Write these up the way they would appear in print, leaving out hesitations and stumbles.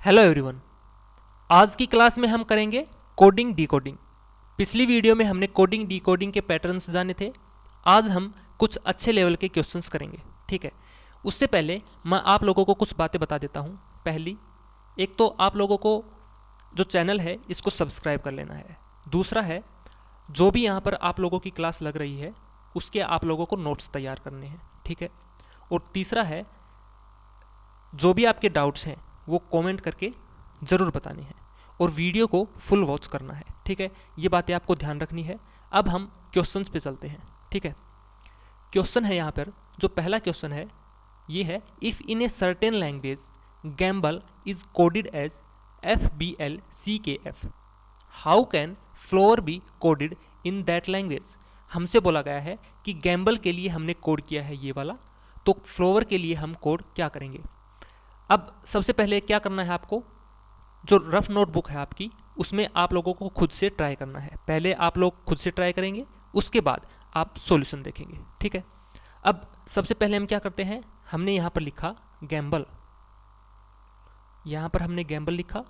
Hello everyone. आज की class में हम करेंगे कोडिंग डिकोडिंग। पिछली वीडियो में हमने कोडिंग डिकोडिंग के पैटर्न्स जाने थे। आज हम कुछ अच्छे लेवल के क्वेश्चंस करेंगे, ठीक है। उससे पहले मैं आप लोगों को कुछ बातें बता देता हूँ। पहली, एक तो आप लोगों को जो चैनल है इसको सब्सक्राइब कर लेना है। दूसरा है, जो भी यहाँ पर आप लोगों की क्लास लग रही है उसके आप लोगों को नोट्स तैयार करने हैं, ठीक है। और तीसरा है, जो भी आपके डाउट्स हैं वो कमेंट करके ज़रूर बताने हैं और वीडियो को फुल वॉच करना है, ठीक है। ये बातें आपको ध्यान रखनी है। अब हम क्वेश्चंस पे चलते हैं, ठीक है। क्वेश्चन है यहाँ पर, जो पहला क्वेश्चन है ये है, if in a certain language gamble is coded as FBLCKF, how can flower be coded in that language. हमसे बोला गया है कि गैम्बल के लिए हमने कोड किया है ये वाला, तो फ्लोवर के लिए हम कोड क्या करेंगे। अब सबसे पहले क्या करना है आपको, जो रफ नोटबुक है आपकी उसमें आप लोगों को खुद से ट्राई करना है। पहले आप लोग खुद से ट्राई करेंगे, उसके बाद आप सॉल्यूशन देखेंगे, ठीक है। अब सबसे पहले हम क्या करते हैं, हमने यहाँ पर लिखा गैम्बल, यहाँ पर हमने गैम्बल लिखा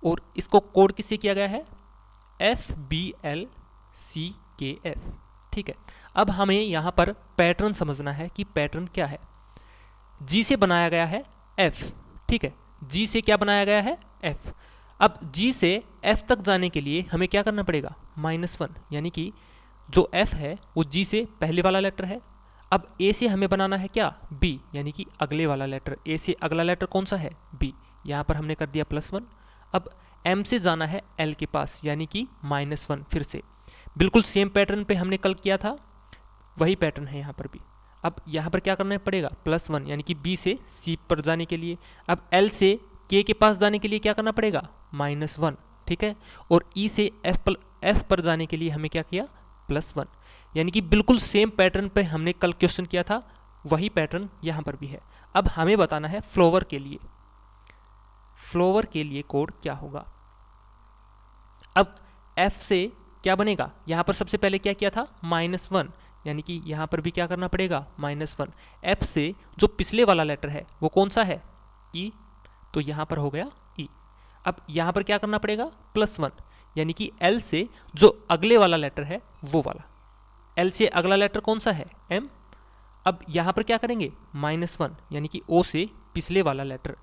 और इसको कोड किससे किया गया है, FBLCKF, ठीक है। अब हमें यहाँ पर पैटर्न समझना है कि पैटर्न क्या है। जी से बनाया गया है F, ठीक है। जी से क्या बनाया गया है, F। अब G से F तक जाने के लिए हमें क्या करना पड़ेगा, -1, यानी कि जो F है वो G से पहले वाला लेटर है। अब A से हमें बनाना है क्या, B, यानी कि अगले वाला लेटर। A से अगला लेटर कौन सा है, B। यहाँ पर हमने कर दिया +1। अब M से जाना है L के पास, यानी कि -1। फिर से बिल्कुल सेम पैटर्न पे हमने कल किया था, वही पैटर्न है यहाँ पर भी। अब यहाँ पर क्या करना पड़ेगा, +1, यानी कि B से C पर जाने के लिए। अब L से K के पास जाने के लिए क्या करना पड़ेगा, -1, ठीक है। और E से F पर जाने के लिए हमें क्या किया, +1, यानी कि बिल्कुल सेम पैटर्न पे हमने कल क्वेश्चन किया था, वही पैटर्न यहाँ पर भी है। अब हमें बताना है फ्लोवर के लिए, फ्लोवर के लिए कोड क्या होगा। अब F से क्या बनेगा, यहाँ पर सबसे पहले क्या किया था, -1, यानी कि यहाँ पर भी क्या करना पड़ेगा, -1। F से जो पिछले वाला लेटर है वो कौन सा है, E, तो यहाँ पर हो गया E। अब यहाँ पर क्या करना पड़ेगा, +1, यानी कि L से जो अगले वाला लेटर है वो वाला। L से अगला लेटर कौन सा है, M। अब यहाँ पर क्या करेंगे, -1, यानी कि O से पिछले वाला लेटर।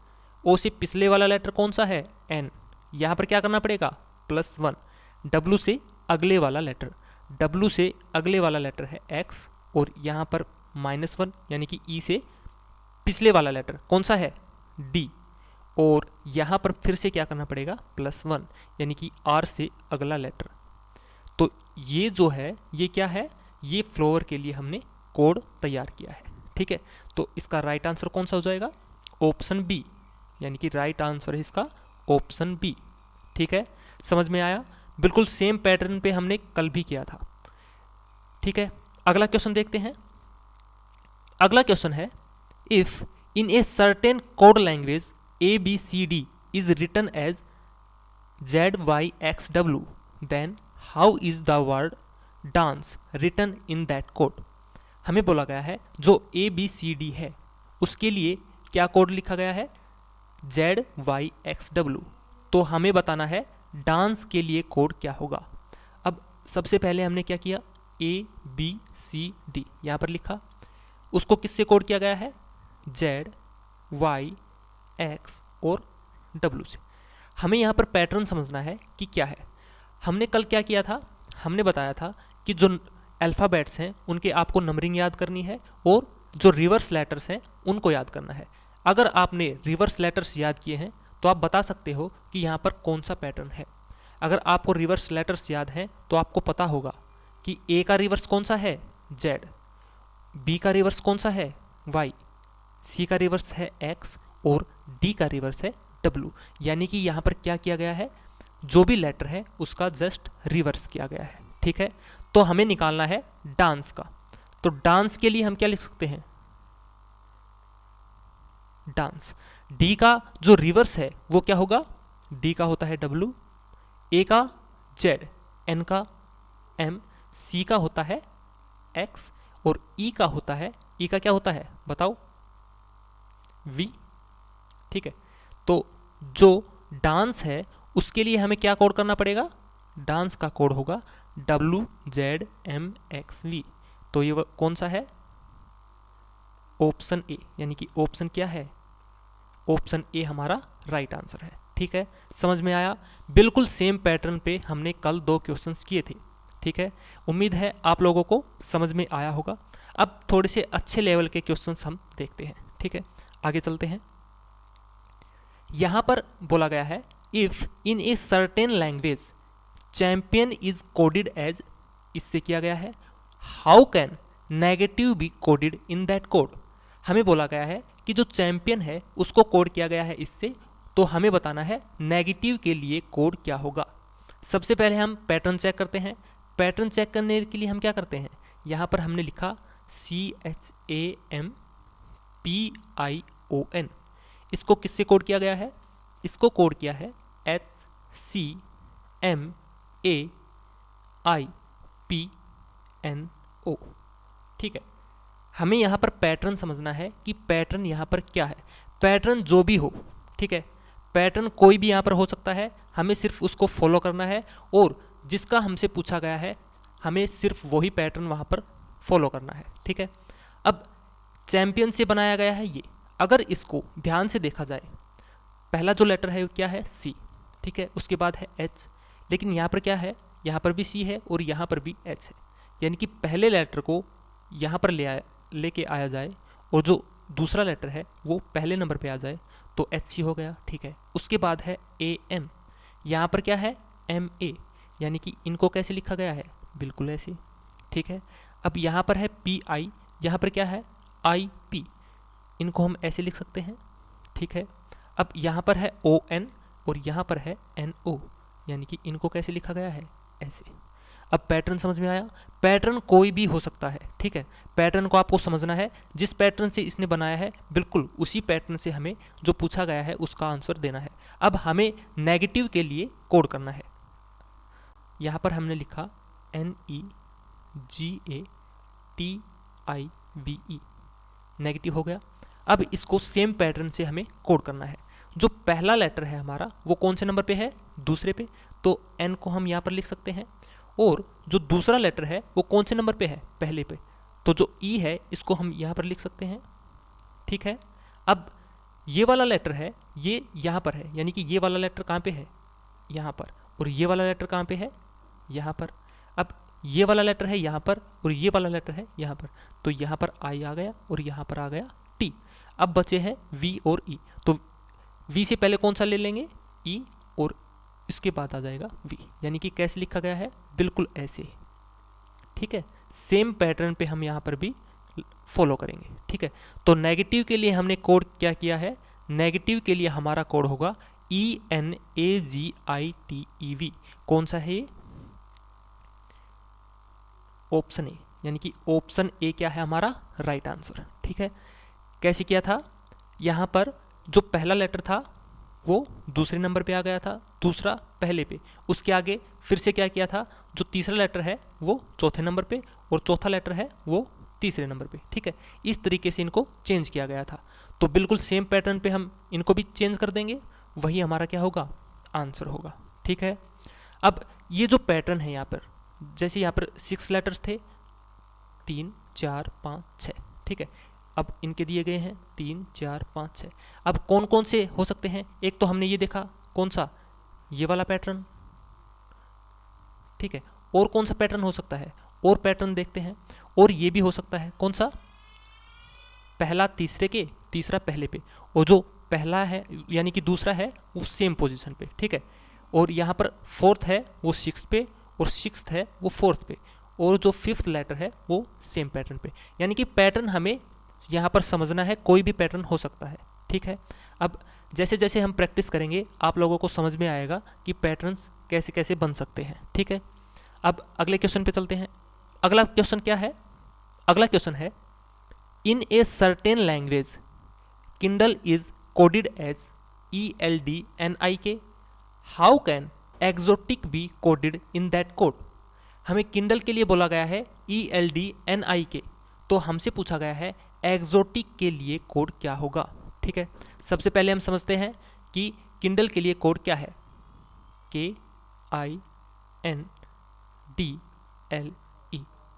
O से पिछले वाला लेटर कौन सा है, N। यहाँ पर क्या करना पड़ेगा, +1। W से अगले वाला लेटर, W से अगले वाला लेटर है X, और यहाँ पर -1, यानी कि E से पिछले वाला लेटर कौन सा है, D। और यहाँ पर फिर से क्या करना पड़ेगा, +1, यानी कि R से अगला लेटर। तो ये जो है ये क्या है, ये फ्लोवर के लिए हमने कोड तैयार किया है, ठीक है। तो इसका राइट आंसर कौन सा हो जाएगा, ऑप्शन बी, यानी कि राइट आंसर है इसका ऑप्शन बी, ठीक है। समझ में आया, बिल्कुल सेम पैटर्न पे हमने कल भी किया था, ठीक है। अगला क्वेश्चन देखते हैं। अगला क्वेश्चन है, if in a certain code language ABCD is written as ZYXW, then how is the word dance written in that code। हमें बोला गया है जो ABCD है उसके लिए क्या कोड लिखा गया है, ZYXW। तो हमें बताना है डांस के लिए कोड क्या होगा। अब सबसे पहले हमने क्या किया, ABCD यहाँ पर लिखा, उसको किससे कोड किया गया है, ZY X और W से। हमें यहाँ पर पैटर्न समझना है कि क्या है। हमने कल क्या किया था, हमने बताया था कि जो अल्फ़ाबेट्स हैं उनके आपको नंबरिंग याद करनी है और जो रिवर्स लेटर्स हैं उनको याद करना है। अगर आपने रिवर्स लेटर्स याद किए हैं तो आप बता सकते हो कि यहाँ पर कौन सा पैटर्न है। अगर आपको रिवर्स लेटर्स याद हैं तो आपको पता होगा कि A का रिवर्स कौन सा है, Z, B का रिवर्स कौन सा है, Y, C का रिवर्स है X और D का रिवर्स है W। यानी कि यहाँ पर क्या किया गया है, जो भी लेटर है उसका जस्ट रिवर्स किया गया है, ठीक है। तो हमें निकालना है डांस का। तो डांस के लिए हम क्या लिख सकते हैं, डांस। D का जो रिवर्स है वो क्या होगा, D का होता है W, A का Z, N का M, C का होता है X और E का होता है, E का क्या होता है बताओ, V, ठीक है। तो जो डांस है उसके लिए हमें क्या कोड करना पड़ेगा, डांस का कोड होगा WZMXV। तो ये कौन सा है, ऑप्शन ए, यानी कि ऑप्शन क्या है, ऑप्शन ए हमारा राइट आंसर है। ठीक है, समझ में आया। बिल्कुल सेम पैटर्न पे हमने कल 2 क्वेश्चंस किए थे। ठीक है, उम्मीद है आप लोगों को समझ में आया होगा। अब थोड़े से अच्छे लेवल के क्वेश्चंस हम देखते हैं। ठीक है, आगे चलते हैं। यहाँ पर बोला गया है if in a certain language champion is coded as, इससे किया गया है how can negative be coded in that code. हमें बोला गया है कि जो चैंपियन है उसको कोड किया गया है इससे, तो हमें बताना है नेगेटिव के लिए कोड क्या होगा। सबसे पहले हम पैटर्न चेक करते हैं। पैटर्न चेक करने के लिए हम क्या करते हैं, यहाँ पर हमने लिखा CHAMPION, इसको किससे कोड किया गया है, इसको कोड किया है HCMAIPNO। ठीक है, हमें यहाँ पर पैटर्न समझना है कि पैटर्न यहाँ पर क्या है। पैटर्न जो भी हो, ठीक है, पैटर्न कोई भी यहाँ पर हो सकता है, हमें सिर्फ उसको फॉलो करना है और जिसका हमसे पूछा गया है हमें सिर्फ वही पैटर्न वहाँ पर फॉलो करना है। ठीक है, अब चैंपियन से बनाया गया है ये, अगर इसको ध्यान से देखा जाए, पहला जो लेटर है वो क्या है, C। ठीक है, उसके बाद है H, लेकिन यहाँ पर क्या है, यहाँ पर भी C है और यहाँ पर भी H है, यानी कि पहले लेटर को यहाँ पर लेके आया जाए और जो दूसरा लेटर है वो पहले नंबर पे आ जाए तो HC हो गया। ठीक है, उसके बाद है AM, यहाँ पर क्या है MA, यानी कि इनको कैसे लिखा गया है, बिल्कुल ऐसे। ठीक है, अब यहाँ पर है PI, यहाँ पर क्या है IP, इनको हम ऐसे लिख सकते हैं। ठीक है, अब यहाँ पर है ON और यहाँ पर है NO, यानी कि इनको कैसे लिखा गया है, ऐसे। अब पैटर्न समझ में आया। पैटर्न कोई भी हो सकता है। ठीक है, पैटर्न को आपको समझना है, जिस पैटर्न से इसने बनाया है बिल्कुल उसी पैटर्न से हमें जो पूछा गया है उसका आंसर देना है। अब हमें नेगेटिव के लिए कोड करना है। यहाँ पर हमने लिखा NEGATIVE, नेगेटिव हो गया। अब इसको सेम पैटर्न से हमें कोड करना है। जो पहला लेटर है हमारा वो कौन से नंबर पे है, दूसरे पे, तो N को हम यहाँ पर लिख सकते हैं, और जो दूसरा लेटर है वो कौन से नंबर पे है, पहले पे, तो जो E है इसको हम यहाँ पर लिख सकते हैं। ठीक है, अब ये वाला लेटर है ये यहाँ पर है, यानी कि ये वाला लेटर कहाँ पे है, यहाँ पर, और ये वाला लेटर कहाँ पे है, यहाँ पर। अब ये वाला लेटर है यहाँ पर और ये वाला लेटर है यहाँ पर, तो यहाँ पर I आ गया और यहाँ पर आ गया T। अब बचे हैं V और E, तो V से पहले कौन सा ले लेंगे, E, और इसके बाद आ जाएगा V, यानी कि कैसे लिखा गया है, बिल्कुल ऐसे। ठीक है, सेम पैटर्न पे हम यहाँ पर भी फॉलो करेंगे। ठीक है, तो नेगेटिव के लिए हमने कोड क्या किया है, नेगेटिव के लिए हमारा कोड होगा ENAGITEV। कौन सा है, ऑप्शन ए, यानी कि ऑप्शन ए क्या है हमारा राइट आंसर। ठीक है, कैसे किया था, यहाँ पर जो पहला लेटर था वो दूसरे नंबर पे आ गया था, दूसरा पहले पे, उसके आगे फिर से क्या किया था, जो तीसरा लेटर है वो चौथे नंबर पे और चौथा लेटर है वो तीसरे नंबर पे। ठीक है, इस तरीके से इनको चेंज किया गया था। तो बिल्कुल सेम पैटर्न पे हम इनको भी चेंज कर देंगे, वही हमारा क्या होगा, आंसर होगा। ठीक है, अब ये जो पैटर्न है यहाँ पर, जैसे यहाँ पर 6 लेटर्स थे, 3 4 5 6। ठीक है, अब इनके दिए गए हैं 3 4 5 6। अब कौन कौन से हो सकते हैं, एक तो हमने ये देखा, कौन सा, ये वाला पैटर्न। ठीक है, और कौन सा पैटर्न हो सकता है, और पैटर्न देखते हैं, और ये भी हो सकता है, कौन सा, पहला तीसरे के, तीसरा पहले पे, और जो पहला है यानी कि दूसरा है वो सेम पोजीशन पे। ठीक है, और यहाँ पर फोर्थ है वो 6 पे, और 6th है वो 4th पे, और जो 5th लेटर है वो सेम पैटर्न पे। यानी कि पैटर्न हमें यहाँ पर समझना है, कोई भी पैटर्न हो सकता है। ठीक है, अब जैसे जैसे हम प्रैक्टिस करेंगे आप लोगों को समझ में आएगा कि पैटर्न्स कैसे कैसे बन सकते हैं। ठीक है, अब अगले क्वेश्चन पे चलते हैं। अगला क्वेश्चन क्या है, अगला क्वेश्चन है in a certain language kindle is coded as ELDNIK, how can exotic be coded in that code. हमें किंडल के लिए बोला गया है ELDNIK, तो हमसे पूछा गया है एक्जोटिक के लिए कोड क्या होगा। ठीक है, सबसे पहले हम समझते हैं कि किंडल के लिए कोड क्या है? KINDLE।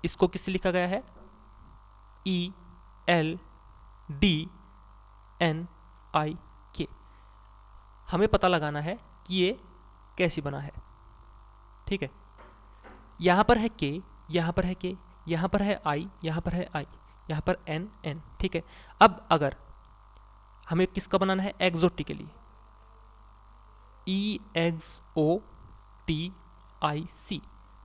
इसको किससे लिखा गया है? ELDNIK। हमें पता लगाना है कि ये कैसे बना है, ठीक है। यहाँ पर है K, यहाँ पर है K, यहाँ पर है I, यहाँ पर है I, यहाँ पर N, ठीक है। अब अगर हमें किसका बनाना है? एक्सोटिकली, EXOTIC,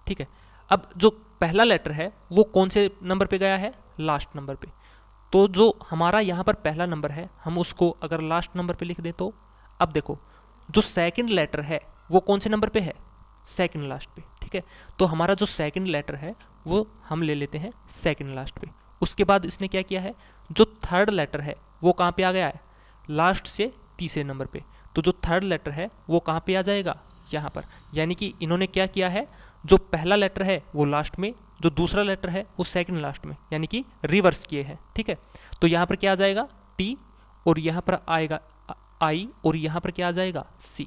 ठीक है। अब जो पहला लेटर है वो कौन से नंबर पे गया है? लास्ट नंबर पे। तो जो हमारा यहाँ पर पहला नंबर है, हम उसको अगर लास्ट नंबर पे लिख दें तो अब देखो जो सेकंड लेटर है वो कौन से नंबर पे है? सेकंड लास्ट पे, ठीक है। तो हमारा जो सेकंड लेटर है वो हम ले लेते हैं सेकंड लास्ट पे। उसके बाद इसने क्या किया है? जो थर्ड लेटर है वो कहाँ पे आ गया है? लास्ट से तीसरे नंबर पे। तो जो थर्ड लेटर है वो कहाँ पे आ जाएगा? यहाँ पर। यानी कि इन्होंने क्या किया है? जो पहला लेटर है वो लास्ट में, जो दूसरा लेटर है वो सेकंड लास्ट में, यानी कि रिवर्स किए हैं, ठीक है। तो यहाँ पर क्या आ जाएगा? T, और यहाँ पर आएगा I, और यहाँ पर क्या आ जाएगा? C।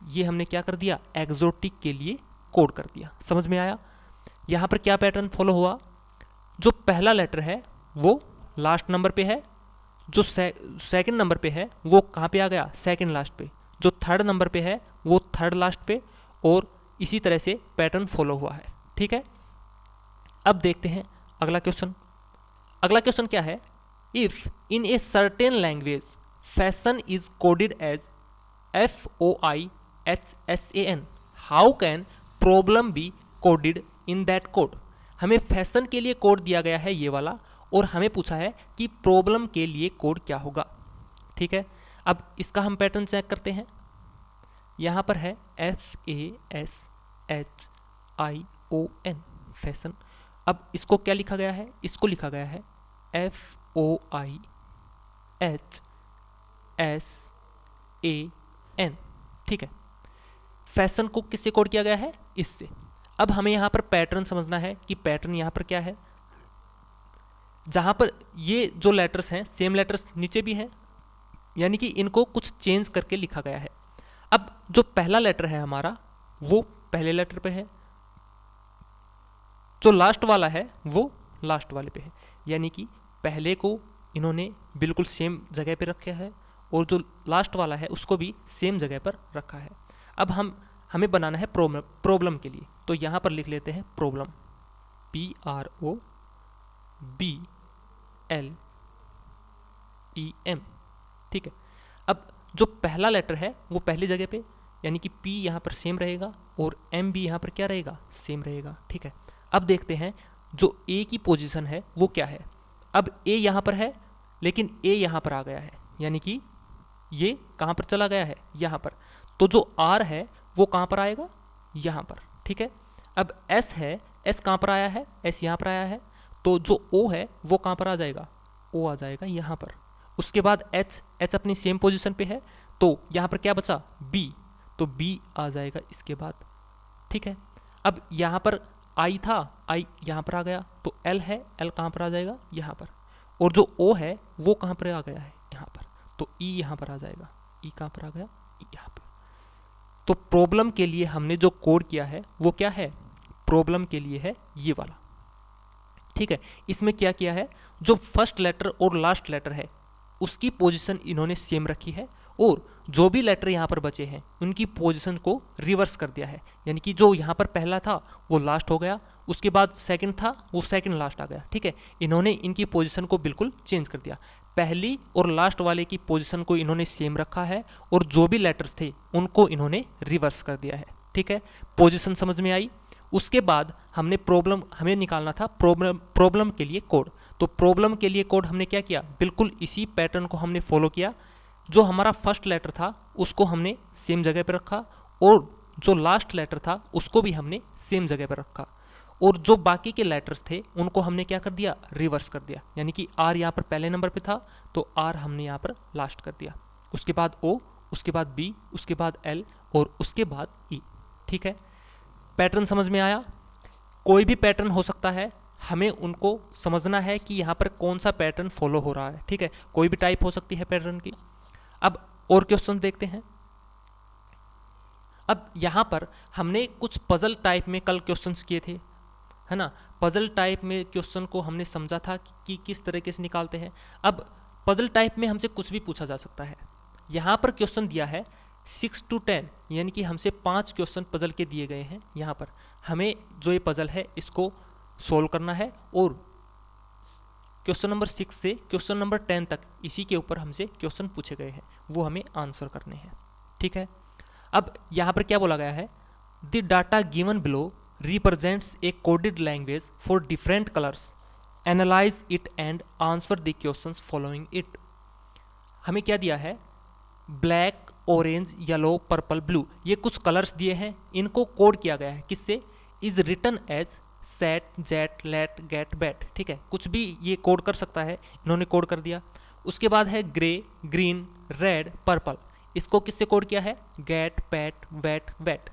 ये हमने क्या कर दिया? एक्सोटिक के लिए कोड कर दिया। समझ में आया? यहाँ पर क्या पैटर्न फॉलो हुआ? जो पहला लेटर है वो लास्ट नंबर पे है, जो सेकंड नंबर पे है वो कहाँ पे आ गया? सेकंड लास्ट पे। जो थर्ड नंबर पे है वो थर्ड लास्ट पे, और इसी तरह से पैटर्न फॉलो हुआ है, ठीक है। अब देखते हैं अगला क्वेश्चन। अगला क्वेश्चन क्या है? If in a certain language fashion is coded as FOIHSAN, how can problem be coded in that code? हमें फैशन के लिए कोड दिया गया है ये वाला, और हमें पूछा है कि प्रॉब्लम के लिए कोड क्या होगा, ठीक है। अब इसका हम पैटर्न चेक करते हैं। यहाँ पर है FASHION, फैशन। अब इसको क्या लिखा गया है? इसको लिखा गया है FOIHSAN, ठीक है। फैशन को किससे कोड किया गया है? इससे। अब हमें यहाँ पर पैटर्न समझना है कि पैटर्न यहाँ पर क्या है। जहाँ पर ये जो लेटर्स हैं सेम लेटर्स नीचे भी हैं, यानी कि इनको कुछ चेंज करके लिखा गया है। अब जो पहला लेटर है हमारा वो पहले लेटर पे है, जो लास्ट वाला है वो लास्ट वाले पे है, यानी कि पहले को इन्होंने बिल्कुल सेम जगह पे रखा है, और जो लास्ट वाला है उसको भी सेम जगह पर रखा है। अब हमें बनाना है प्रॉब्लम के लिए, तो यहाँ पर लिख लेते हैं प्रॉब्लम, PROBLEM, ठीक है। अब जो पहला लेटर है वो पहली जगह पे, यानी कि P यहाँ पर सेम रहेगा, और M भी यहाँ पर क्या रहेगा? सेम रहेगा, ठीक है। अब देखते हैं जो A की पोजीशन है वो क्या है। अब A यहाँ पर है, लेकिन A यहाँ पर आ गया है, यानी कि ये कहाँ पर चला गया है? यहाँ पर। तो जो R है वो कहाँ पर आएगा? यहाँ पर, ठीक है। अब S है, S कहाँ पर आया है? S यहाँ पर आया है। तो जो O है वो कहाँ पर आ जाएगा? O आ जाएगा यहाँ पर। उसके बाद H अपनी सेम पोजीशन पे है, तो यहाँ पर क्या बचा? B, तो B आ जाएगा इसके बाद, ठीक है। अब यहाँ पर I था, I यहाँ पर आ गया, तो L है, L कहाँ पर आ जाएगा? यहाँ पर। और जो O है वो कहाँ पर आ गया है? यहाँ पर। तो E यहाँ पर आ जाएगा, E कहाँ पर आ गया? E यहाँ पर। तो प्रॉब्लम के लिए हमने जो कोड किया है वो क्या है? प्रॉब्लम के लिए है ये वाला, ठीक है। इसमें क्या किया है? जो फर्स्ट लेटर और लास्ट लेटर है उसकी पोजीशन इन्होंने सेम रखी है, और जो भी लेटर यहाँ पर बचे हैं उनकी पोजीशन को रिवर्स कर दिया है, यानी कि जो यहाँ पर पहला था वो लास्ट हो गया, उसके बाद सेकंड था वो सेकंड लास्ट आ गया, ठीक है। इन्होंने इनकी पोजीशन को बिल्कुल चेंज कर दिया। पहली और लास्ट वाले की पोजीशन को इन्होंने सेम रखा है, और जो भी लेटर्स थे उनको इन्होंने रिवर्स कर दिया है, ठीक है। पोजीशन समझ में आई? उसके बाद हमें निकालना था प्रॉब्लम के लिए कोड। तो प्रॉब्लम के लिए कोड हमने क्या किया? बिल्कुल इसी पैटर्न को हमने फॉलो किया। जो हमारा फर्स्ट लेटर था उसको हमने सेम जगह पर रखा, और जो लास्ट लेटर था उसको भी हमने सेम जगह पर रखा, और जो बाकी के लेटर्स थे उनको हमने क्या कर दिया? रिवर्स कर दिया। यानी कि R यहाँ पर पहले नंबर पे था, तो R हमने यहाँ पर लास्ट कर दिया। उसके बाद O, उसके बाद B, उसके बाद L, और उसके बाद E, ठीक है। पैटर्न समझ में आया? कोई भी पैटर्न हो सकता है, हमें उनको समझना है कि यहाँ पर कौन सा पैटर्न फॉलो हो रहा है, ठीक है। कोई भी टाइप हो सकती है पैटर्न की। अब और क्वेश्चन देखते हैं। अब यहाँ पर हमने कुछ पजल टाइप में कल क्वेश्चंस किए थे, है ना। पजल टाइप में क्वेश्चन को हमने समझा था कि किस तरीके से निकालते हैं। अब पजल टाइप में हमसे कुछ भी पूछा जा सकता है। यहाँ पर क्वेश्चन दिया है 6 to 10, यानी कि हमसे 5 क्वेश्चन पजल के दिए गए हैं। यहाँ पर हमें जो ये पजल है इसको सोल्व करना है और क्वेश्चन नंबर 6 से क्वेश्चन नंबर 10 तक इसी के ऊपर हमसे क्वेश्चन पूछे गए हैं, वो हमें आंसर करने हैं। ठीक है, अब यहाँ पर क्या बोला गया है, the data given below represents A coded language for different colours, analyse it and answer the questions following it. हमें क्या दिया है, black, orange, yellow, purple, blue, ये कुछ कलर्स दिए हैं, इनको कोड किया गया है किससे, is written as set, jet, let, get, bat. ठीक है, कुछ भी ये कोड कर सकता है, इन्होंने कोड कर दिया। उसके बाद है ग्रे, ग्रीन, रेड, पर्पल, इसको किससे कोड किया है, गेट, पैट, वेट, वेट।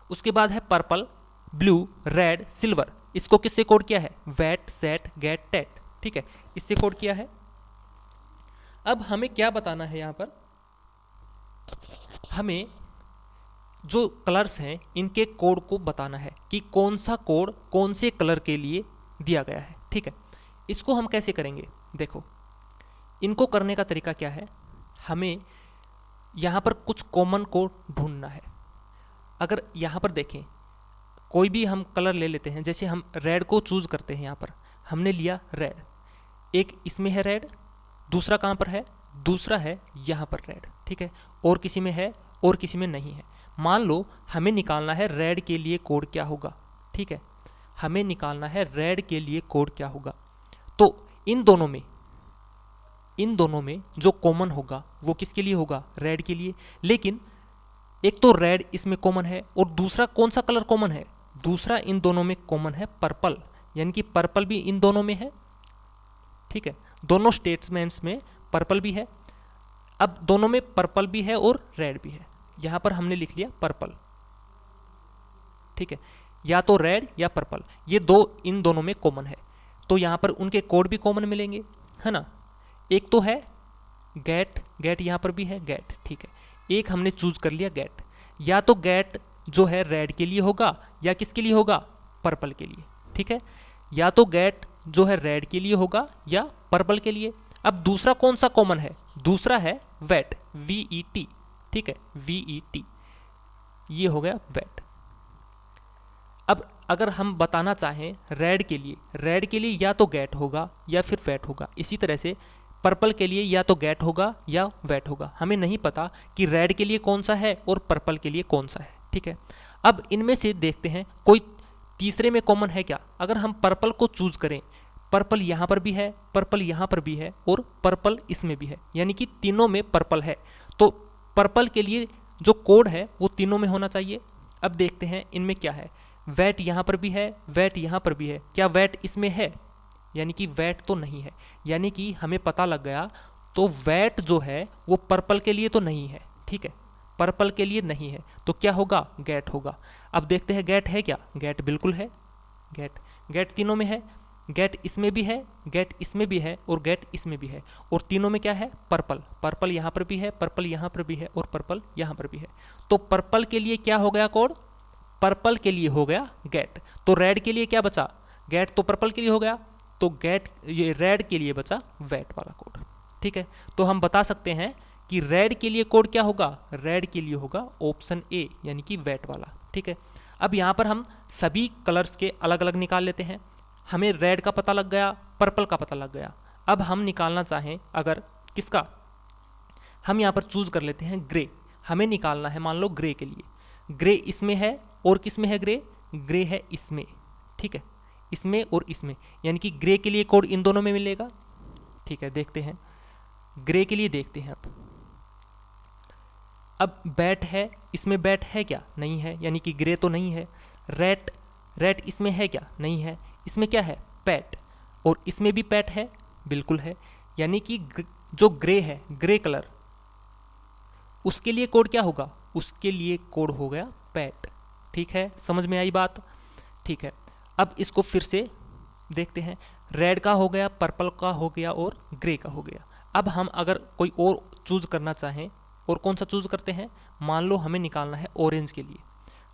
उसके बाद है पर्पल, ब्लू, रेड, सिल्वर, इसको किससे कोड किया है, वेट, सेट, गेट, टेट। ठीक है, इससे कोड किया है। अब हमें क्या बताना है, यहाँ पर हमें जो कलर्स हैं इनके कोड को बताना है कि कौन सा कोड कौन से कलर के लिए दिया गया है। ठीक है, इसको हम कैसे करेंगे, देखो इनको करने का तरीका क्या है, हमें यहाँ पर कुछ कॉमन कोड ढूंढना है। अगर यहाँ पर देखें, कोई भी हम कलर ले लेते हैं, जैसे हम रेड को चूज़ करते हैं, यहाँ पर हमने लिया रेड, एक इसमें है रेड, दूसरा कहाँ पर है, दूसरा है यहाँ पर रेड। ठीक है, और किसी में है और किसी में नहीं है। मान लो हमें निकालना है रेड के लिए कोड क्या होगा। ठीक है, हमें निकालना है रेड के लिए कोड क्या होगा। तो इन दोनों में जो कॉमन होगा वो किसके लिए होगा, रेड के लिए। लेकिन एक तो रेड इसमें कॉमन है और दूसरा कौन सा कलर कॉमन है, दूसरा इन दोनों में कॉमन है पर्पल, यानी कि पर्पल भी इन दोनों में है। ठीक है, दोनों स्टेटमेंट्स में पर्पल भी है। अब दोनों में पर्पल भी है और रेड भी है, यहाँ पर हमने लिख लिया पर्पल। ठीक है, या तो रेड या पर्पल, ये दो इन दोनों में कॉमन है, तो यहाँ पर उनके कोड भी कॉमन मिलेंगे, है ना। एक तो है गेट, गेट यहाँ पर भी है गेट। ठीक है, एक हमने चूज कर लिया गेट, या तो गेट जो है रेड के लिए होगा या किसके लिए होगा, पर्पल के लिए। ठीक है, या तो गेट जो है रेड के लिए होगा या पर्पल के लिए। अब दूसरा कौन सा कॉमन है, दूसरा है वेट, VET। ठीक है, VET, ये हो गया वेट। अब अगर हम बताना चाहें रेड के लिए या तो गेट होगा या फिर वेट होगा। इसी तरह से पर्पल के लिए या तो गेट होगा या वेट होगा। हमें नहीं पता कि रेड के लिए कौन सा है और पर्पल के लिए कौन सा है। ठीक है, अब इनमें से देखते हैं कोई तीसरे में कॉमन है क्या। अगर हम पर्पल को चूज करें, पर्पल यहाँ पर भी है, पर्पल यहाँ पर भी है और पर्पल इसमें भी है, यानी कि तीनों में पर्पल है। तो पर्पल के लिए जो कोड है वो तीनों में होना चाहिए। अब देखते हैं इनमें क्या है, वेट यहाँ पर भी है, वेट यहाँ पर भी है, क्या वेट इसमें है, यानी कि वेट तो नहीं है, यानी कि हमें पता लग गया। तो वेट जो है वो पर्पल के लिए तो नहीं है। ठीक है, पर्पल के लिए नहीं है, तो क्या होगा, गेट होगा। अब देखते हैं गेट है क्या, गेट बिल्कुल है, गेट तीनों में है, गेट इसमें भी है, गेट इसमें भी है और गेट इसमें भी है, और तीनों में क्या है, पर्पल यहाँ पर भी है, पर्पल यहाँ पर भी है और पर्पल यहाँ पर भी है। तो पर्पल के लिए क्या हो गया कोड, पर्पल के लिए हो गया गेट। तो रेड के लिए क्या बचा, गेट तो पर्पल के लिए हो गया, तो गेट ये रेड के लिए बचा वेट वाला कोड। ठीक है, तो हम बता सकते हैं कि रेड के लिए कोड क्या होगा, रेड के लिए होगा ऑप्शन ए, यानी कि वेट वाला। ठीक है, अब यहाँ पर हम सभी कलर्स के अलग अलग निकाल लेते हैं। हमें रेड का पता लग गया, पर्पल का पता लग गया। अब हम निकालना चाहें अगर किसका, हम यहाँ पर चूज कर लेते हैं ग्रे। हमें निकालना है मान लो ग्रे के लिए, ग्रे इसमें है और किस में है, ग्रे है इसमें। ठीक है, इसमें और इसमें, यानी कि ग्रे के लिए कोड इन दोनों में मिलेगा। ठीक है, देखते हैं ग्रे के लिए, देखते हैं अब बैट है, इसमें बैट है क्या, नहीं है, यानी कि ग्रे तो नहीं है। रेट इसमें है क्या, नहीं है। इसमें क्या है, पैट, और इसमें भी पैट है, बिल्कुल है, यानी कि जो ग्रे है, ग्रे कलर, उसके लिए कोड क्या होगा, उसके लिए कोड हो गया पैट। ठीक है, समझ में आई बात। ठीक है, अब इसको फिर से देखते हैं, रेड का हो गया, पर्पल का हो गया और ग्रे का हो गया। अब हम अगर कोई और चूज करना चाहें और कौन सा चूज करते हैं? मान लो हमें निकालना है ऑरेंज के लिए,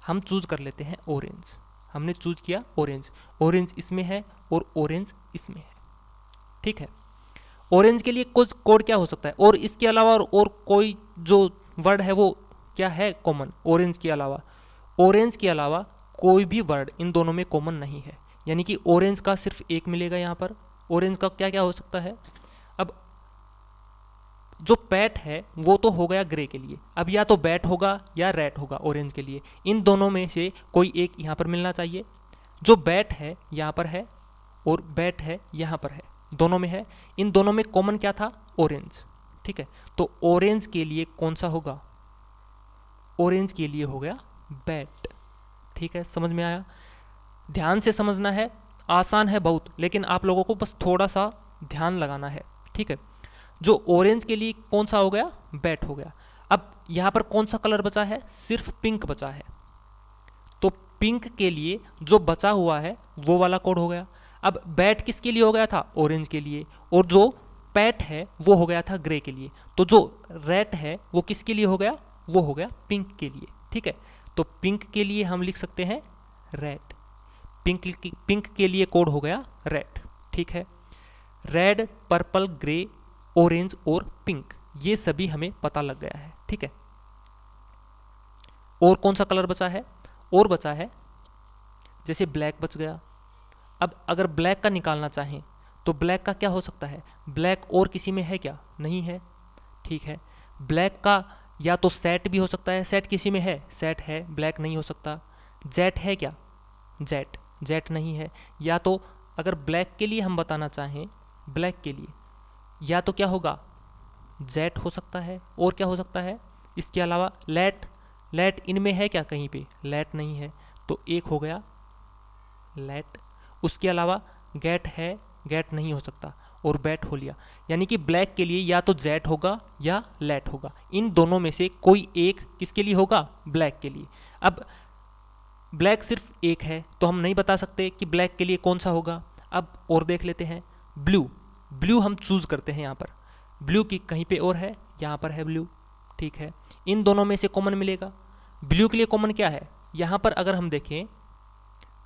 हम चूज कर लेते हैं ऑरेंज। हमने चूज किया ऑरेंज, ऑरेंज इसमें है और ऑरेंज इसमें है, ठीक है। ऑरेंज के लिए कुछ कोड क्या हो सकता है? और इसके अलावा और कोई जो वर्ड है वो क्या है कॉमन? ऑरेंज के अलावा, ऑरेंज के अलावा कोई भी वर्ड इन दोनों में कॉमन नहीं है, यानी कि ऑरेंज का सिर्फ एक मिलेगा यहाँ पर। ऑरेंज का क्या क्या हो सकता है? अब जो पैट है वो तो हो गया ग्रे के लिए, अब या तो बैट होगा या रैट होगा ऑरेंज के लिए। इन दोनों में से कोई एक यहाँ पर मिलना चाहिए। जो बैट है यहाँ पर है और बैट है यहाँ पर है, दोनों में है। इन दोनों में कॉमन क्या था? ऑरेंज, ठीक है। तो ऑरेंज के लिए कौन सा होगा? ऑरेंज के लिए हो गया बैट, ठीक है। समझ में आया? ध्यान से समझना है, आसान है बहुत, लेकिन आप लोगों को बस थोड़ा सा ध्यान लगाना है, ठीक है। जो ऑरेंज के लिए कौन सा हो गया? बैट हो गया। अब यहाँ पर कौन सा कलर बचा है? सिर्फ पिंक बचा है। तो पिंक के लिए जो बचा हुआ है वो वाला कोड हो गया। अब बैट किसके लिए हो गया था? ऑरेंज के लिए। और जो पैट है वो हो गया था ग्रे के लिए। तो जो रेड है वो किसके लिए हो गया? वो हो गया पिंक के लिए, ठीक है। तो पिंक के लिए हम लिख सकते हैं रेड। पिंक के लिए कोड हो गया रेड, ठीक है। रेड, पर्पल, ग्रे, ऑरेंज और पिंक, ये सभी हमें पता लग गया है, ठीक है। और कौन सा कलर बचा है? और बचा है जैसे ब्लैक बच गया। अब अगर ब्लैक का निकालना चाहें तो ब्लैक का क्या हो सकता है? ब्लैक और किसी में है क्या? नहीं है, ठीक है। ब्लैक का या तो सेट भी हो सकता है। सेट किसी में है? सेट है, ब्लैक नहीं हो सकता। जेट है क्या? जेट नहीं है। या तो अगर ब्लैक के लिए हम बताना चाहें, ब्लैक के लिए या तो क्या होगा? जेट हो सकता है। और क्या हो सकता है इसके अलावा? लेट इनमें है क्या कहीं पे? लेट नहीं है, तो एक हो गया लेट। उसके अलावा गेट है, गेट नहीं हो सकता, और बैट हो लिया। यानी कि ब्लैक के लिए या तो जेट होगा या लेट होगा। इन दोनों में से कोई एक किसके लिए होगा? ब्लैक के लिए। अब ब्लैक सिर्फ एक है तो हम नहीं बता सकते कि ब्लैक के लिए कौन सा होगा। अब और देख लेते हैं। ब्लू हम चूज करते हैं यहाँ पर। ब्लू की कहीं पे और है, यहाँ पर है ब्लू, ठीक है। इन दोनों में से कॉमन मिलेगा। ब्लू के लिए कॉमन क्या है? यहाँ पर अगर हम देखें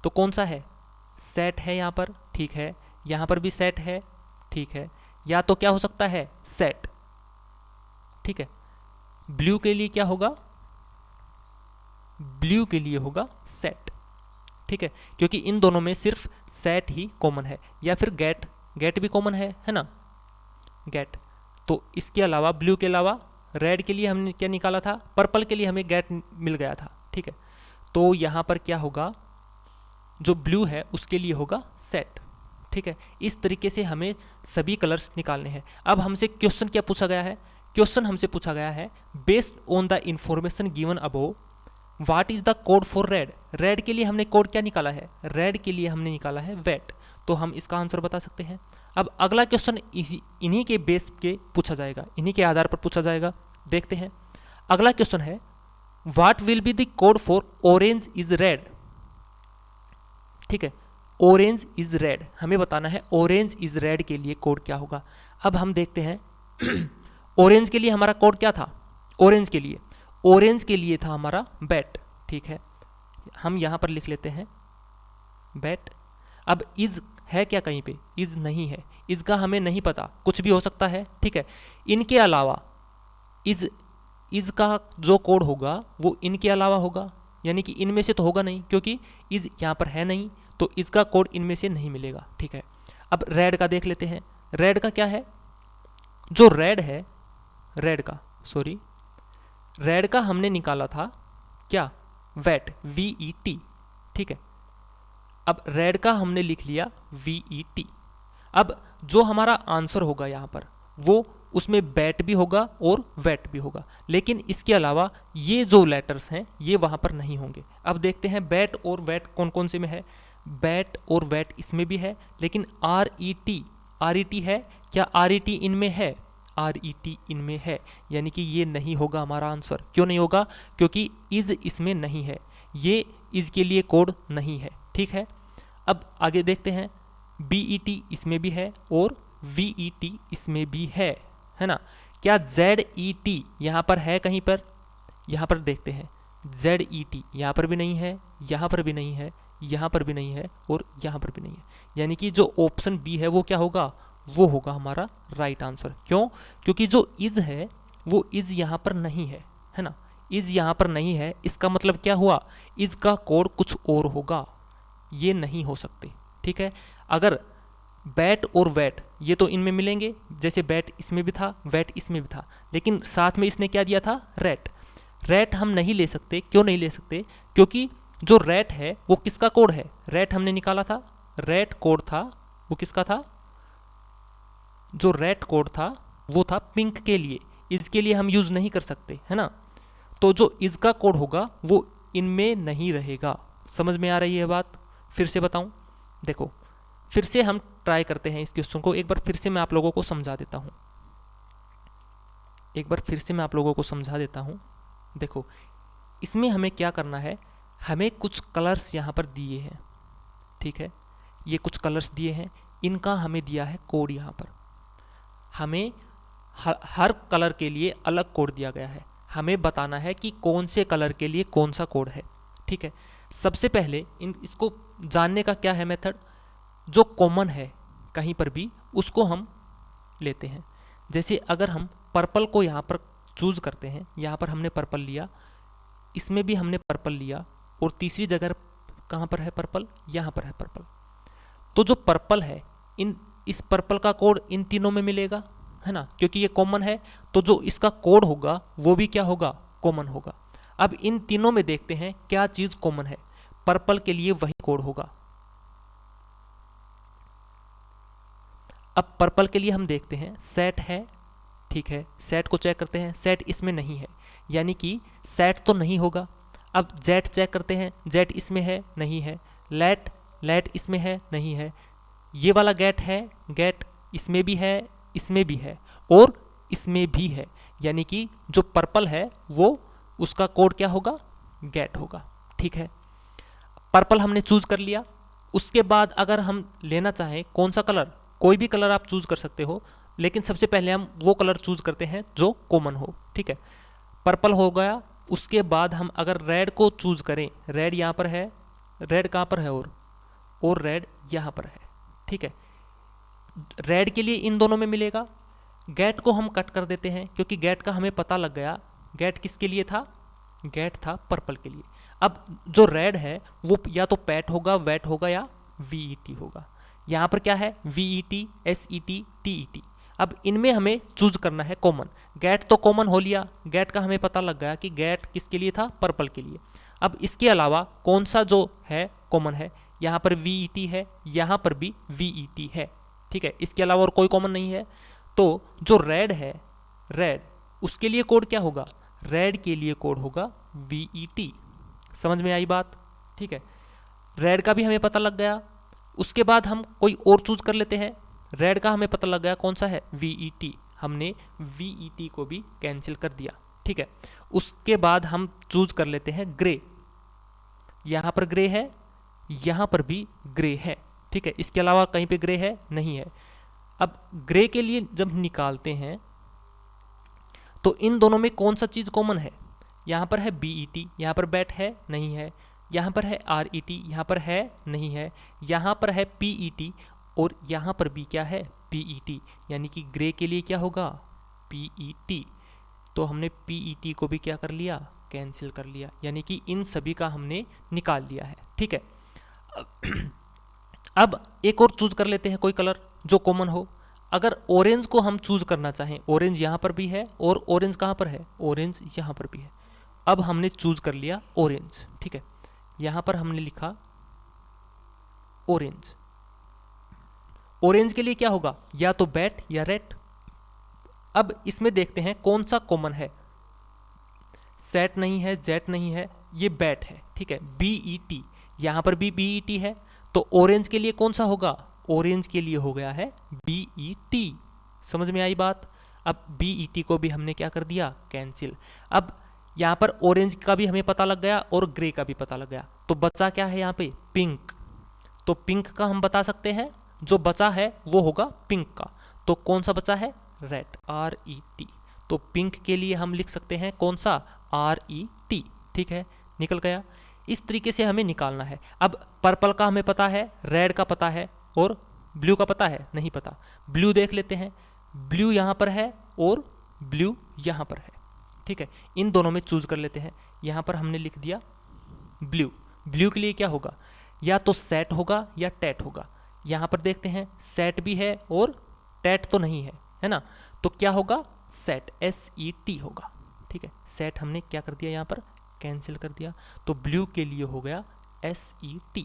तो कौन सा है? सेट है यहाँ पर, ठीक है। यहाँ पर भी सेट है, ठीक है। या तो क्या हो सकता है? सेट, ठीक है। ब्लू के लिए क्या होगा? ब्लू के लिए होगा सेट, ठीक है, क्योंकि इन दोनों में सिर्फ सेट ही कॉमन है। या फिर गेट भी कॉमन है ना, गेट। तो इसके अलावा ब्लू के अलावा रेड के लिए हमने क्या निकाला था? पर्पल के लिए हमें गेट मिल गया था, ठीक है। तो यहाँ पर क्या होगा? जो ब्लू है उसके लिए होगा सेट, ठीक है। इस तरीके से हमें सभी कलर्स निकालने हैं। अब हमसे क्वेश्चन क्या पूछा गया है? क्वेश्चन हमसे पूछा गया है based on the information given above what is the code for red. Red के लिए हमने कोड क्या निकाला है? रेड के लिए हमने निकाला है वेट। तो हम इसका आंसर बता सकते हैं। अब अगला क्वेश्चन इन्हीं के बेस के पूछा जाएगा, इन्हीं के आधार पर पूछा जाएगा। देखते हैं अगला क्वेश्चन है what will be the code for orange is red, ठीक है। ऑरेंज इज रेड हमें बताना है। ऑरेंज इज रेड के लिए कोड क्या होगा? अब हम देखते हैं ऑरेंज के लिए हमारा कोड क्या था? ऑरेंज के लिए था हमारा बैट, ठीक है। हम यहाँ पर लिख लेते हैं बैट। अब इज है क्या कहीं पे? इज नहीं है, इज का हमें नहीं पता, कुछ भी हो सकता है, ठीक है। इनके अलावा इज का जो कोड होगा वो इनके अलावा होगा, यानी कि इनमें से तो होगा नहीं, क्योंकि इज यहाँ पर है नहीं, तो इसका कोड इनमें से नहीं मिलेगा, ठीक है। अब रेड का देख लेते हैं। रेड का क्या है? जो रेड है, रेड का हमने निकाला था क्या? वेट, VET, ठीक है। अब रेड का हमने लिख लिया VET। अब जो हमारा आंसर होगा यहाँ पर वो उसमें बैट भी होगा और वेट भी होगा, लेकिन इसके अलावा ये जो लेटर्स हैं ये वहाँ पर नहीं होंगे। अब देखते हैं बैट और वेट कौन कौन से में है। बैट और वेट इसमें भी है, लेकिन RET है क्या? RET इनमें है, RET इनमें है, यानी कि ये नहीं होगा हमारा आंसर। क्यों नहीं होगा? क्योंकि इज इसमें नहीं है, ये इज के लिए कोड नहीं है, ठीक है। अब आगे देखते हैं BET इसमें भी है और VET इसमें भी है ना। क्या ZET यहाँ पर है कहीं पर? यहाँ पर देखते हैं, ZET यहाँ पर भी नहीं है, यहाँ पर भी नहीं है, यहाँ पर भी नहीं है और यहाँ पर भी नहीं है। यानी कि जो ऑप्शन बी है वो क्या होगा? वो होगा हमारा राइट आंसर। क्यों? क्योंकि जो इज है वो इज यहाँ पर नहीं है ना, इज यहाँ पर नहीं है। इसका मतलब क्या हुआ? इज का कोड कुछ और होगा, ये नहीं हो सकते। ठीक है, अगर बैट और वैट ये तो इनमें मिलेंगे, जैसे बैट इसमें भी था, वैट इसमें भी था, लेकिन साथ में इसने क्या दिया था? रैट। रैट हम नहीं ले सकते। क्यों नहीं ले सकते? क्योंकि जो रैट है वो किसका कोड है? रैट हमने निकाला था, रैट कोड था वो किसका था? जो रैट कोड था वो था पिंक के लिए, इज के लिए हम यूज नहीं कर सकते, है ना। तो जो इज का कोड होगा वो इनमें नहीं रहेगा। समझ में आ रही है बात? फिर से बताऊं, देखो फिर से हम ट्राई करते हैं इस क्वेश्चन को। एक बार फिर से मैं आप लोगों को समझा देता हूं, एक बार फिर से मैं आप लोगों को समझा देता हूं। देखो इसमें हमें क्या करना है, हमें कुछ कलर्स यहाँ पर दिए हैं, ठीक है, ये कुछ कलर्स दिए हैं, इनका हमें दिया है कोड। यहाँ पर हमें हर कलर के लिए अलग कोड दिया गया है। हमें बताना है कि कौन से कलर के लिए कौन सा कोड है। ठीक है, सबसे पहले इसको जानने का क्या है मेथड? जो कॉमन है कहीं पर भी उसको हम लेते हैं। जैसे अगर हम पर्पल को यहाँ पर चूज करते हैं, यहाँ पर हमने पर्पल लिया, इसमें भी हमने पर्पल लिया, और तीसरी जगह कहाँ पर है पर्पल? यहाँ पर है पर्पल। तो जो पर्पल है इस पर्पल का कोड इन तीनों में मिलेगा, है ना, क्योंकि ये कॉमन है। तो जो इसका कोड होगा वो भी क्या होगा? कॉमन होगा। अब इन तीनों में देखते हैं क्या चीज कॉमन है। पर्पल के लिए वही कोड होगा। अब पर्पल के लिए हम देखते हैं सेट है, ठीक है, सेट को चेक करते हैं, सेट इसमें नहीं है, यानी कि सेट तो नहीं होगा। अब जेट चेक करते हैं, जेट इसमें है, नहीं है। लेट, लेट इसमें है, नहीं है। ये वाला गेट है, गेट इसमें भी है, इसमें भी है और इसमें भी है, यानी कि जो पर्पल है वो उसका कोड क्या होगा? गेट होगा। ठीक है, पर्पल हमने चूज कर लिया। उसके बाद अगर हम लेना चाहें कौन सा कलर, कोई भी कलर आप चूज कर सकते हो, लेकिन सबसे पहले हम वो कलर चूज करते हैं जो कॉमन हो। ठीक है, पर्पल हो गया। उसके बाद हम अगर रेड को चूज करें, रेड यहाँ पर है, रेड कहाँ पर है और रेड यहाँ पर है। ठीक है, रेड के लिए इन दोनों में मिलेगा। गेट को हम कट कर देते हैं क्योंकि गेट का हमें पता लग गया, गेट किसके लिए था? गेट था पर्पल के लिए। अब जो रेड है वो या तो पैट होगा, वेट होगा या वीईटी होगा। यहाँ पर क्या है? वीईटी, एसईटी, टीईटी। अब इनमें हमें चूज करना है कॉमन। गेट तो कॉमन हो लिया, गेट का हमें पता लग गया कि गेट किसके लिए था? पर्पल के लिए। अब इसके अलावा कौन सा जो है कॉमन है? यहाँ पर वीईटी है, यहाँ पर भी वीईटी है। ठीक है, इसके अलावा और कोई कॉमन नहीं है। तो जो रेड है, रेड, उसके लिए कोड क्या होगा? रेड के लिए कोड होगा वीईटी। समझ में आई बात? ठीक है, रेड का भी हमें पता लग गया। उसके बाद हम कोई और चूज कर लेते हैं। रेड का हमें पता लग गया कौन सा है? वीईटी। हमने वीईटी को भी कैंसिल कर दिया। ठीक है, उसके बाद हम चूज कर लेते हैं ग्रे। यहाँ पर ग्रे है, यहाँ पर भी ग्रे है। ठीक है, इसके अलावा कहीं पे ग्रे है? नहीं है। अब ग्रे के लिए जब निकालते हैं तो इन दोनों में कौन सा चीज़ कॉमन है? यहाँ पर है बीईटी, यहाँ पर बैट है, नहीं है। यहाँ पर है आरईटी, यहाँ पर है, नहीं है। यहाँ पर है पीईटी और यहाँ पर भी क्या है? पीईटी, यानी कि ग्रे के लिए क्या होगा? पीईटी। तो हमने पीईटी को भी क्या कर लिया? कैंसिल कर लिया, यानी कि इन सभी का हमने निकाल लिया है। ठीक है, अब एक और चूज कर लेते हैं कोई कलर जो कॉमन हो। अगर ऑरेंज को हम चूज करना चाहें, ऑरेंज यहाँ पर भी है और ऑरेंज कहाँ पर है? ऑरेंज यहाँ पर भी है। अब हमने चूज कर लिया ऑरेंज। ठीक है, यहाँ पर हमने लिखा ऑरेंज। ऑरेंज के लिए क्या होगा? या तो बैट या रेड। अब इसमें देखते हैं कौन सा कॉमन है। सेट नहीं है, जेट नहीं है, ये बैट है। ठीक है, बीईटी, यहाँ पर भी बीईटी है। तो ऑरेंज के लिए कौन सा होगा? ऑरेंज के लिए हो गया है बीईटी। समझ में आई बात? अब बीईटी को भी हमने क्या कर दिया? कैंसिल। अब यहाँ पर ऑरेंज का भी हमें पता लग गया और ग्रे का भी पता लग गया। तो बचा क्या है यहाँ पे? पिंक। तो पिंक का हम बता सकते हैं, जो बचा है वो होगा पिंक का। तो कौन सा बचा है? Red, RED। तो पिंक के लिए हम लिख सकते हैं कौन सा, RET, ठीक है, निकल गया। इस तरीके से हमें निकालना है। अब पर्पल का हमें पता है, रेड का पता है और ब्लू का पता है, नहीं पता। ब्लू देख लेते हैं, ब्लू यहाँ पर है और ब्लू यहाँ पर है, ठीक है, इन दोनों में चूज कर लेते हैं। यहाँ पर हमने लिख दिया ब्लू। ब्लू के लिए क्या होगा, या तो सेट होगा या टेट होगा। यहाँ पर देखते हैं सेट भी है और टेट तो नहीं है ना, तो क्या होगा, सेट, SET होगा, ठीक है। सेट हमने क्या कर दिया, यहाँ पर कैंसिल कर दिया, तो ब्लू के लिए हो गया SET।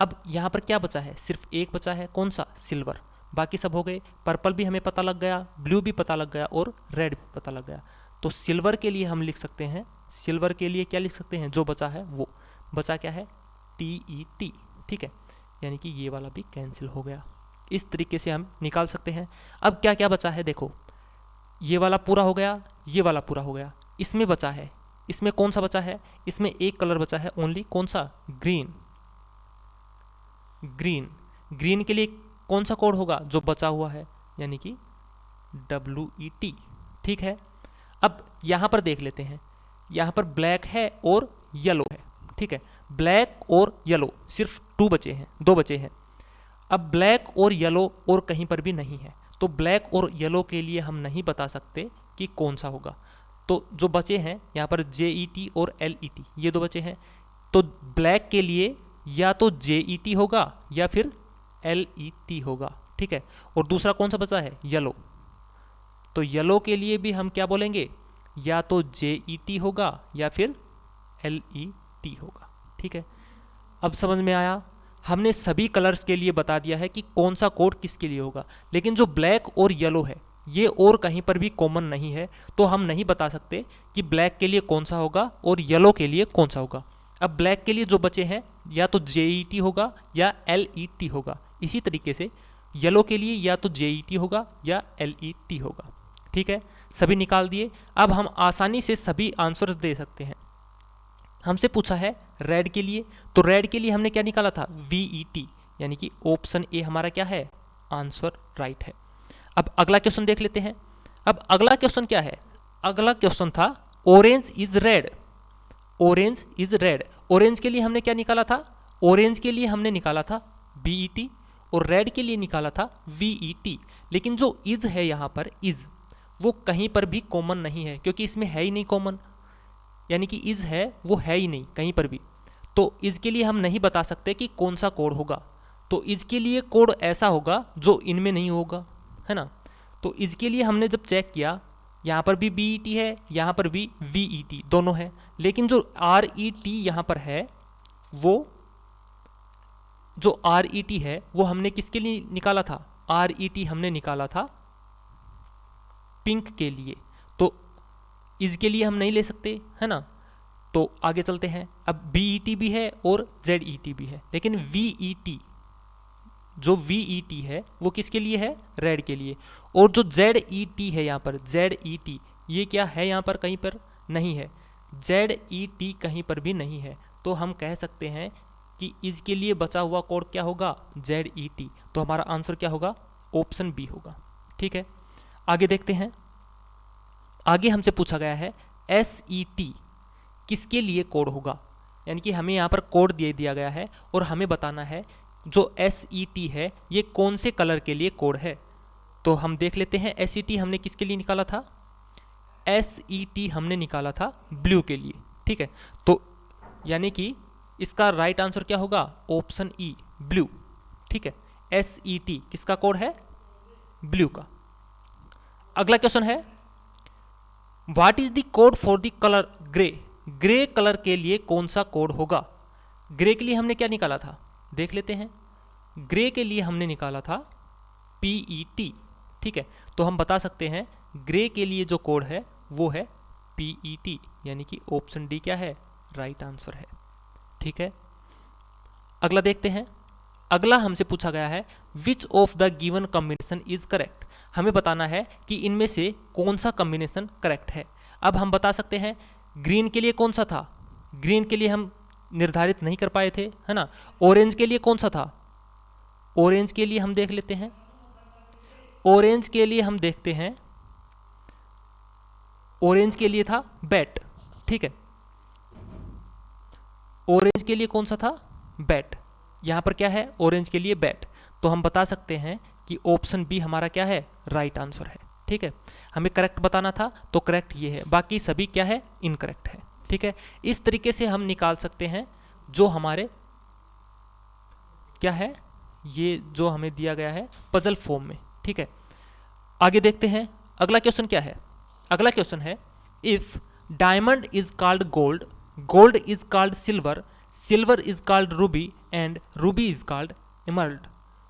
अब यहाँ पर क्या बचा है, सिर्फ एक बचा है, कौन सा, सिल्वर। बाकी सब हो गए, पर्पल भी हमें पता लग गया, ब्लू भी पता लग गया और रेड भी पता लग गया। तो सिल्वर के लिए हम लिख सकते हैं, सिल्वर के लिए क्या लिख सकते हैं, जो बचा है वो बचा क्या है, TET, ठीक है, यानी कि ये वाला भी कैंसिल हो गया। इस तरीके से हम निकाल सकते हैं। अब क्या क्या बचा है, देखो ये वाला पूरा हो गया, ये वाला पूरा हो गया, इसमें बचा है, इसमें कौन सा बचा है, इसमें एक कलर बचा है ओनली, कौन सा, ग्रीन। ग्रीन, ग्रीन के लिए कौन सा कोड होगा, जो बचा हुआ है, यानी कि WET, ठीक है। अब यहाँ पर देख लेते हैं, यहाँ पर ब्लैक है और येलो है, ठीक है, ब्लैक और येलो सिर्फ दो बचे हैं। अब ब्लैक और येलो और कहीं पर भी नहीं है, तो ब्लैक और येलो के लिए हम नहीं बता सकते कि कौन सा होगा। तो जो बचे हैं यहाँ पर JET और LET, ये दो बचे हैं। तो ब्लैक के लिए या तो JET होगा या फिर LET होगा, ठीक है। और दूसरा कौन सा बचा है, येलो। तो येलो के लिए भी हम क्या बोलेंगे, या तो JET होगा या फिर LET होगा, ठीक है। अब समझ में आया, हमने सभी कलर्स के लिए बता दिया है कि कौन सा कोड किसके लिए होगा, लेकिन जो ब्लैक और येलो है ये और कहीं पर भी कॉमन नहीं है, तो हम नहीं बता सकते कि ब्लैक के लिए कौन सा होगा और येलो के लिए कौन सा होगा। अब ब्लैक के लिए जो बचे हैं या तो JET होगा या LET होगा, इसी तरीके से येलो के लिए या तो JET होगा या LET होगा, ठीक है। सभी निकाल दिए। अब हम आसानी से सभी आंसर दे सकते हैं। हमसे पूछा है रेड के लिए, तो रेड के लिए हमने क्या निकाला था, VET, यानी कि ऑप्शन ए हमारा क्या है, आंसर राइट है। अब अगला क्वेश्चन देख लेते हैं। अब अगला क्वेश्चन क्या है, अगला क्वेश्चन था orange is red. Orange is red, orange के लिए हमने क्या निकाला था, ऑरेंज के लिए हमने निकाला था BET और रेड के लिए निकाला था VET। लेकिन जो इज है यहाँ पर, इज वो कहीं पर भी कॉमन नहीं है, क्योंकि इसमें है ही नहीं कॉमन, यानी कि इज है वो है ही नहीं कहीं पर भी। तो इज के लिए हम नहीं बता सकते कि कौन सा कोड होगा, तो इज के लिए कोड ऐसा होगा जो इनमें नहीं होगा, है ना। तो इज के लिए हमने जब चेक किया, यहाँ पर भी BET है, यहाँ पर भी VET, दोनों है, लेकिन जो RET यहाँ पर है, वो जो RET है वो हमने किसके लिए निकाला था, RET हमने निकाला था पिंक के लिए, तो इज के लिए हम नहीं ले सकते, है ना। तो आगे चलते हैं। अब BET भी है और ZET भी है, लेकिन VET, जो VET है वो किसके लिए है, रेड के लिए। और जो ZET है यहाँ पर, ZET ये क्या है, यहाँ पर कहीं पर नहीं है, ZET कहीं पर भी नहीं है। तो हम कह सकते हैं कि इज के लिए बचा हुआ कोड क्या होगा, ZET। तो हमारा आंसर क्या होगा, ऑप्शन बी होगा, ठीक है। आगे देखते हैं। आगे हमसे पूछा गया है SET किसके लिए कोड होगा, यानी कि हमें यहाँ पर कोड दे दिया गया है और हमें बताना है जो SET है ये कौन से कलर के लिए कोड है। तो हम देख लेते हैं, SET हमने किसके लिए निकाला था, SET हमने निकाला था ब्लू के लिए, ठीक है। तो यानी कि इसका राइट आंसर क्या होगा, ऑप्शन ई, ब्लू, ठीक है। SET किसका कोड है, ब्लू का। अगला क्वेश्चन है, what is the code for the colour grey. Grey colour के लिए कौन सा कोड होगा। ग्रे के लिए हमने क्या निकाला था, देख लेते हैं। ग्रे के लिए हमने निकाला था PET, ठीक है। तो हम बता सकते हैं ग्रे के लिए जो कोड है वो है PET, यानी कि ऑप्शन डी क्या है, राइट आंसर है, ठीक है। अगला देखते हैं। अगला हमसे पूछा गया है which of the given combination is correct. हमें बताना है कि इनमें से कौन सा कॉम्बिनेशन करेक्ट है। अब हम बता सकते हैं ग्रीन के लिए कौन सा था, ग्रीन के लिए हम निर्धारित नहीं कर पाए थे, है ना। ऑरेंज के लिए कौन सा था, ऑरेंज के लिए हम देख लेते हैं। ऑरेंज के लिए हम देखते हैं ऑरेंज के लिए था बैट, ठीक है, ऑरेंज के लिए कौन सा था, बैट। यहाँ पर क्या है, ऑरेंज के लिए बैट। तो हम बता सकते हैं कि ऑप्शन बी हमारा क्या है, राइट आंसर है, ठीक है। हमें करेक्ट बताना था तो करेक्ट ये है, बाकी सभी क्या है, इनकरेक्ट है, ठीक है। इस तरीके से हम निकाल सकते हैं जो हमारे क्या है, ये जो हमें दिया गया है पजल फॉर्म में, ठीक है। आगे देखते हैं अगला क्वेश्चन क्या है। अगला क्वेश्चन है, if diamond is called gold, gold is called silver, silver is called ruby and ruby is called emerald,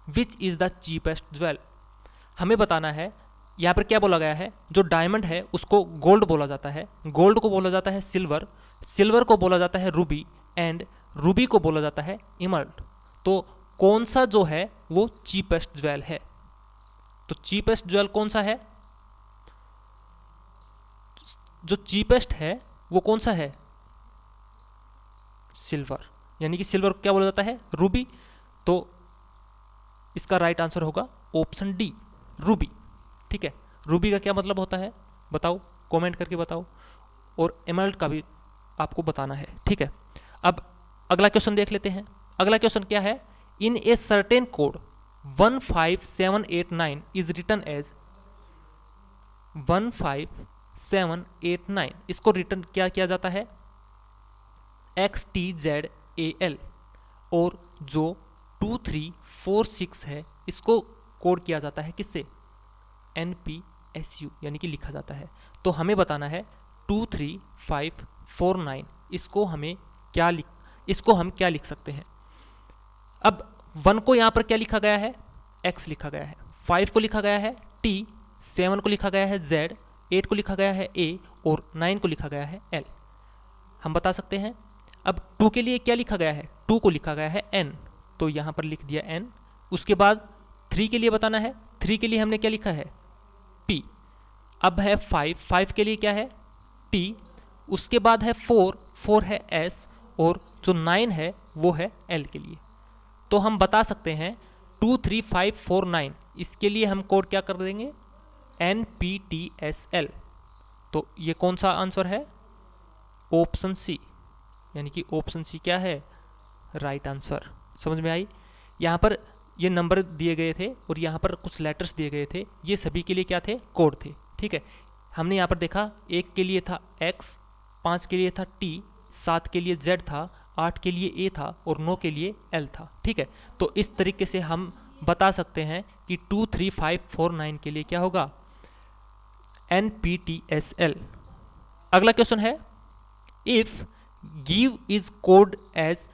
which is the cheapest jewel. हमें बताना है, यहाँ पर क्या बोला गया है, जो डायमंड है उसको गोल्ड बोला जाता है, गोल्ड को बोला जाता है सिल्वर, सिल्वर को बोला जाता है रूबी एंड रूबी को बोला जाता है एमर्ल्ड। तो कौन सा जो है वो चीपेस्ट ज्वेल है, तो चीपेस्ट ज्वेल कौन सा है, जो चीपेस्ट है वो कौन सा है, सिल्वर, यानी कि सिल्वर को क्या बोला जाता है, रूबी। तो इसका राइट आंसर होगा ऑप्शन डी, रूबी, ठीक है। रूबी का क्या मतलब होता है बताओ, कमेंट करके बताओ, और एमराल्ड का भी आपको बताना है, ठीक है। अब अगला क्वेश्चन देख लेते हैं। अगला क्वेश्चन क्या है, in a certain code 15789 is written as 15789, इसको रिटर्न क्या किया जाता है, XTZAL, और जो 2346 है इसको कोड किया जाता है किससे, NPSU, यानी कि लिखा जाता है। तो हमें बताना है 23549, इसको हम क्या लिख सकते हैं। अब 1 को यहाँ पर क्या लिखा गया है, X लिखा गया है, 5 को लिखा गया है T, 7 को लिखा गया है Z, 8 को लिखा गया है A और 9 को लिखा गया है L। हम बता सकते हैं। अब 2 के लिए क्या लिखा गया है, 2 को लिखा गया है N, तो यहाँ पर लिख दिया N। उसके बाद 3 के लिए बताना है, 3 के लिए हमने क्या लिखा है, P। अब है 5 के लिए क्या है, T। उसके बाद है 4 है S, और जो 9 है वो है L के लिए। तो हम बता सकते हैं 23549, इसके लिए हम कोड क्या कर देंगे, NPTSL। तो ये कौन सा आंसर है, ऑप्शन सी, यानी कि ऑप्शन सी क्या है, राइट आंसर। समझ में आई। यहाँ पर ये नंबर दिए गए थे और यहाँ पर कुछ लेटर्स दिए गए थे, ये सभी के लिए क्या थे, कोड थे, ठीक है। हमने यहाँ पर देखा 1 के लिए था X, 5 के लिए था T, 7 के लिए Z था, 8 के लिए A था और 9 के लिए L था, ठीक है। तो इस तरीके से हम बता सकते हैं कि 23549 के लिए क्या होगा, NPTSL। अगला क्वेश्चन है, if give is code as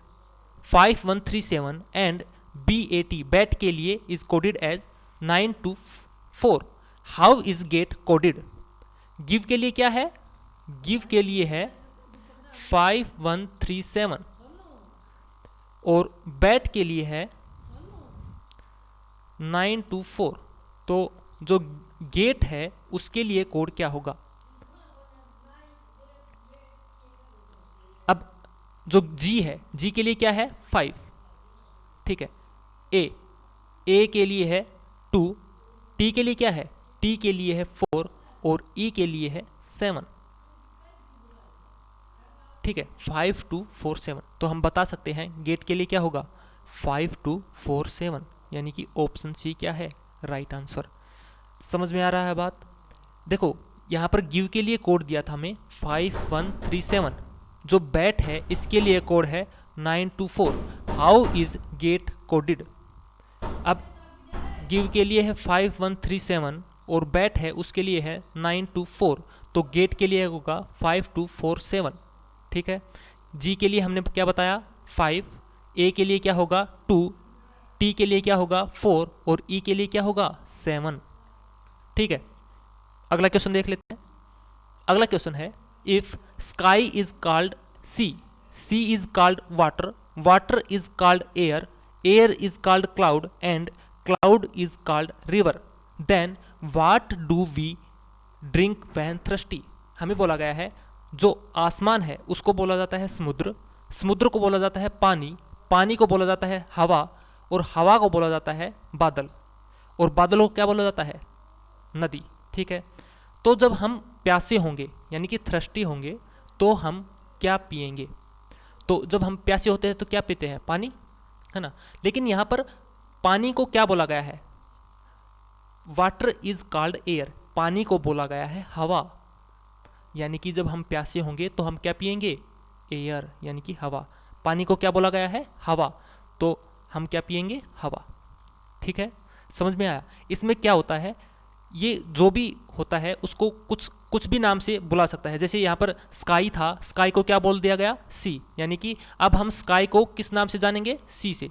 5137 and BAT, bat के लिए is coded as 924, how is get coded. Give के लिए क्या है, गिव के लिए है 5137 और बैट के लिए है 924। तो जो गेट है उसके लिए कोड क्या होगा। अब जो G है, G के लिए क्या है 5, ठीक है। A के लिए है 2, T के लिए क्या है, T के लिए है 4 और E के लिए है 7, ठीक है, 5247। तो हम बता सकते हैं गेट के लिए क्या होगा 5247, यानी कि ऑप्शन सी क्या है, राइट आंसर। समझ में आ रहा है बात। देखो यहाँ पर गिव के लिए कोड दिया था हमें 5137, जो बैट है इसके लिए कोड है 924, हाउ इज गेट कोडेड। अब गिव के लिए है 5137 और बैट है उसके लिए है 924, तो गेट के लिए होगा 5247, ठीक है। जी के लिए हमने क्या बताया 5, ए के लिए क्या होगा 2, टी के लिए क्या होगा 4 और ई के लिए क्या होगा 7, ठीक है। अगला क्वेश्चन देख लेते हैं। अगला क्वेश्चन है, if sky is called sea, sea is called water, water is called air, air is called cloud and cloud is called river, then what do we drink when thirsty. हमें बोला गया है जो आसमान है उसको बोला जाता है समुद्र, समुद्र को बोला जाता है पानी, पानी को बोला जाता है हवा और हवा को बोला जाता है बादल, और बादलों को क्या बोला जाता है नदी, ठीक है। तो जब हम प्यासे होंगे यानी कि थ्रस्टी होंगे तो हम क्या पिएंगे? तो जब हम प्यासे होते हैं तो क्या पीते हैं? पानी, है ना। लेकिन यहाँ पर पानी को क्या बोला गया है? वाटर इज कॉल्ड एयर, पानी को बोला गया है हवा। यानी कि जब हम प्यासे होंगे तो हम क्या पिएंगे? एयर यानी कि हवा। पानी को क्या बोला गया है? हवा। तो हम क्या पिएंगे? हवा। ठीक है, समझ में आया? इसमें क्या होता है, ये जो भी होता है उसको कुछ भी नाम से बुला सकता है। जैसे यहाँ पर स्काई था, स्काई को क्या बोल दिया गया? सी। यानी कि अब हम स्काई को किस नाम से जानेंगे? सी से।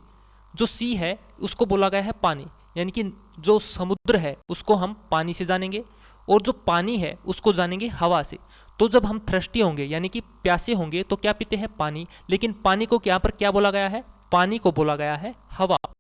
जो सी है उसको बोला गया है पानी, यानी कि जो समुद्र है उसको हम पानी से जानेंगे, और जो पानी है उसको जानेंगे हवा से। तो जब हम थ्रस्टी होंगे यानी कि प्यासे होंगे तो क्या पीते हैं? पानी। लेकिन पानी को यहाँ पर क्या बोला गया है? पानी को बोला गया है हवा।